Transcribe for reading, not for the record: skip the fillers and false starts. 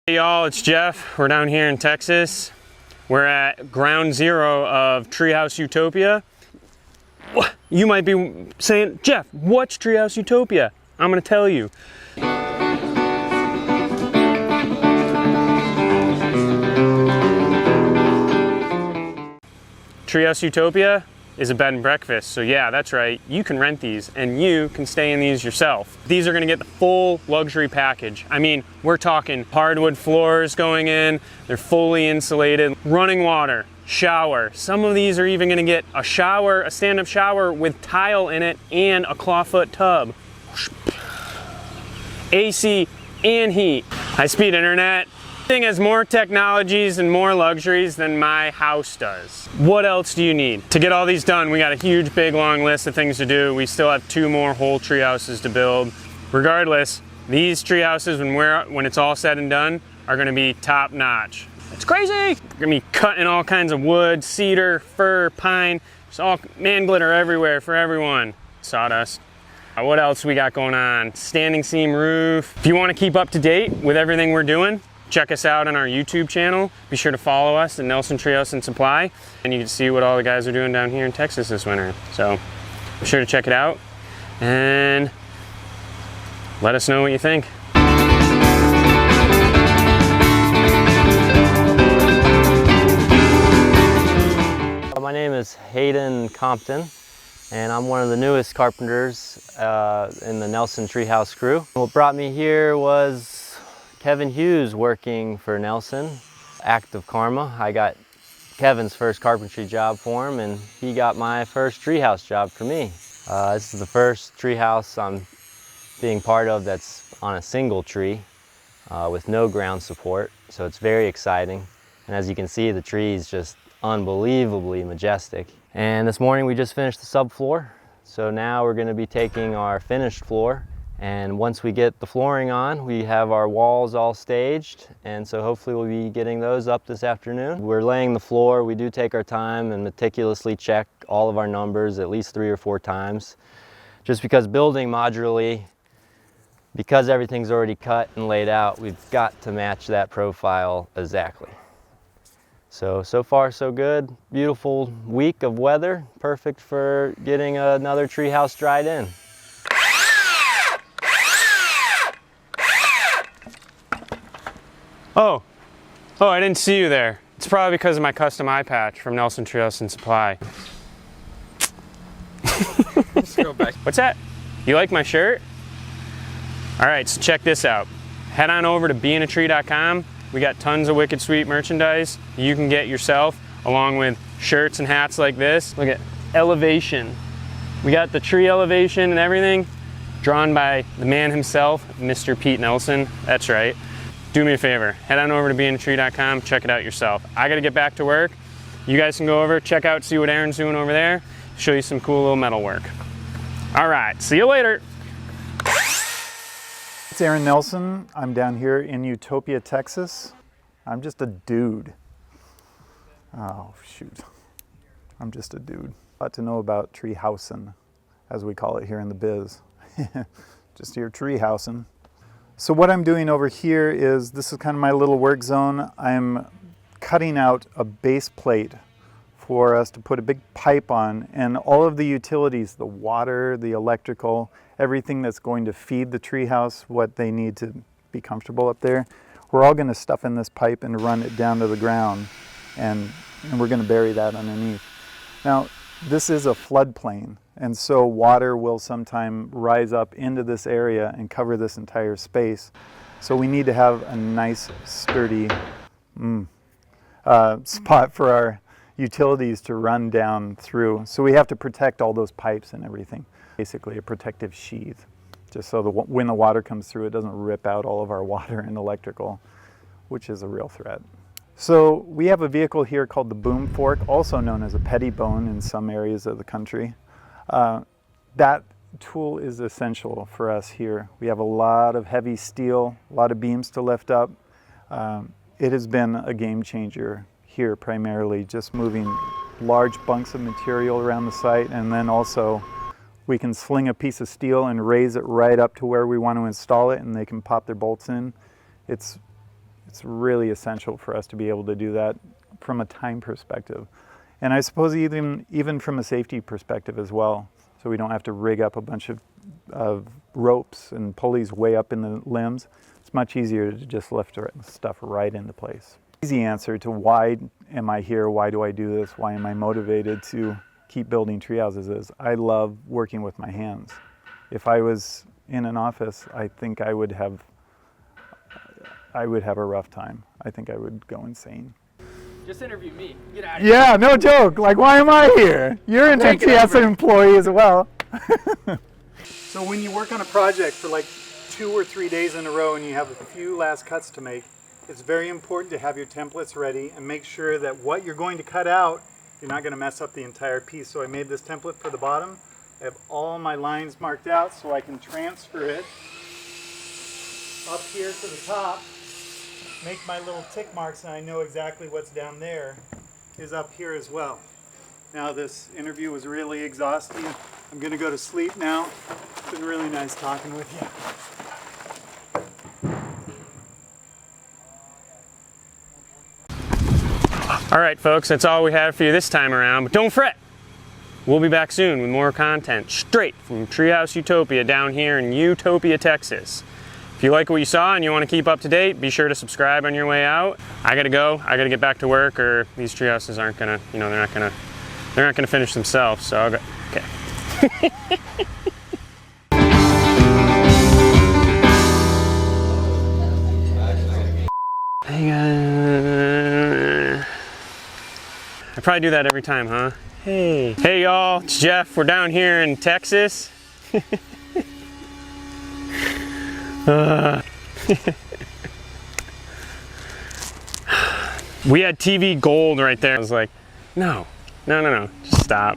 Hey y'all, it's Jeff. We're down here in Texas. We're at ground zero of Treehouse Utopia. You might be saying, Jeff, what's Treehouse Utopia? I'm gonna tell you. Treehouse Utopia is a bed and breakfast. So yeah, that's right. You can rent these and you can stay in these yourself. These are gonna get the full luxury package. I mean, we're talking hardwood floors going in, they're fully insulated, running water, shower. Some of these are even gonna get a shower, a stand-up shower with tile in it and a clawfoot tub. AC and heat. High-speed internet. Thing has more technologies and more luxuries than my house does. What else do you need? To get all these done, we got a huge, big, long list of things to do. We still have 2 more whole tree houses to build. Regardless, these tree houses, when it's all said and done, are gonna be top notch. It's crazy! We're gonna be cutting all kinds of wood, cedar, fir, pine, just all man glitter everywhere for everyone. Sawdust. What else we got going on? Standing seam roof. If you wanna keep up to date with everything we're doing, check us out on our YouTube channel. Be sure to follow us at Nelson Treehouse and Supply, and you can see what all the guys are doing down here in Texas this winter. So be sure to check it out and let us know what you think. My name is Hayden Compton, and I'm one of the newest carpenters in the Nelson Treehouse crew. What brought me here was Kevin Hughes working for Nelson. Act of karma. I got Kevin's first carpentry job for him, and he got my first treehouse job for me. This is the first treehouse I'm being part of that's on a single tree with no ground support, so it's very exciting. And as you can see, the tree is just unbelievably majestic. And this morning we just finished the subfloor, so now we're going to be taking our finished floor. And once we get the flooring on, we have our walls all staged, and so hopefully we'll be getting those up this afternoon. We're laying the floor. We do take our time and meticulously check all of our numbers at least 3 or 4 times, just because building modularly, because everything's already cut and laid out, we've got to match that profile exactly. So far so good. Beautiful week of weather, perfect for getting another treehouse dried in. Oh, I didn't see you there. It's probably because of my custom eye patch from Nelson Treehouse and Supply. Let's go back. What's that? You like my shirt? All right, so check this out. Head on over to beingatree.com. We got tons of wicked sweet merchandise you can get yourself, along with shirts and hats like this. Look at elevation. We got the tree elevation and everything drawn by the man himself, Mr. Pete Nelson. That's right. Do me a favor, head on over to beingatree.com, check it out yourself. I gotta get back to work. You guys can go over, check out, see what Aaron's doing over there, show you some cool little metal work. All right, see you later. It's Aaron Nelson. I'm down here in Utopia, Texas. I'm just a dude. Oh, shoot. I'm just a dude. A lot to know about tree housing, as we call it here in the biz. Just here tree housing. So what I'm doing over here is, this is kind of my little work zone. I'm cutting out a base plate for us to put a big pipe on, and all of the utilities, the water, the electrical, everything that's going to feed the treehouse, what they need to be comfortable up there, we're all going to stuff in this pipe and run it down to the ground, and we're going to bury that underneath. Now, this is a floodplain, and so water will sometime rise up into this area and cover this entire space. So we need to have a nice, sturdy spot for our utilities to run down through. So we have to protect all those pipes and everything. Basically a protective sheath, just so when the water comes through, it doesn't rip out all of our water and electrical, which is a real threat. So we have a vehicle here called the boom fork, also known as a pettibone in some areas of the country. That tool is essential for us here. We have a lot of heavy steel, a lot of beams to lift up. It has been a game changer here, primarily just moving large bunks of material around the site, and then also We can sling a piece of steel and raise it right up to where we want to install it, and they can pop their bolts in. It's really essential for us to be able to do that from a time perspective. And I suppose even from a safety perspective as well. So we don't have to rig up a bunch of ropes and pulleys way up in the limbs. It's much easier to just lift stuff right into place. Easy answer to why am I here, why do I do this, why am I motivated to keep building tree houses is I love working with my hands. If I was in an office, I think I would have a rough time. I think I would go insane. Just interview me. Get out of here. Yeah, no joke. Like, why am I here? You're an MTS employee as well. So when you work on a project for like 2 or 3 days in a row and you have a few last cuts to make, it's very important to have your templates ready and make sure that what you're going to cut out, you're not going to mess up the entire piece. So I made this template for the bottom. I have all my lines marked out so I can transfer it up here to the top, make my little tick marks, and I know exactly what's down there is up here as well. Now, this interview was really exhausting. I'm going to go to sleep now. It's been really nice talking with you. All right, folks, that's all we have for you this time around, but don't fret. We'll be back soon with more content straight from Treehouse Utopia down here in Utopia, Texas. If you like what you saw and you want to keep up to date, be sure to subscribe on your way out. I gotta go. I gotta get back to work, or these tree houses aren't gonna, they're not gonna finish themselves. So I'll go. Okay. Hey guys. I probably do that every time, huh? Hey. Hey y'all, it's Jeff. We're down here in Texas. We had TV gold right there. I was like, no, just stop.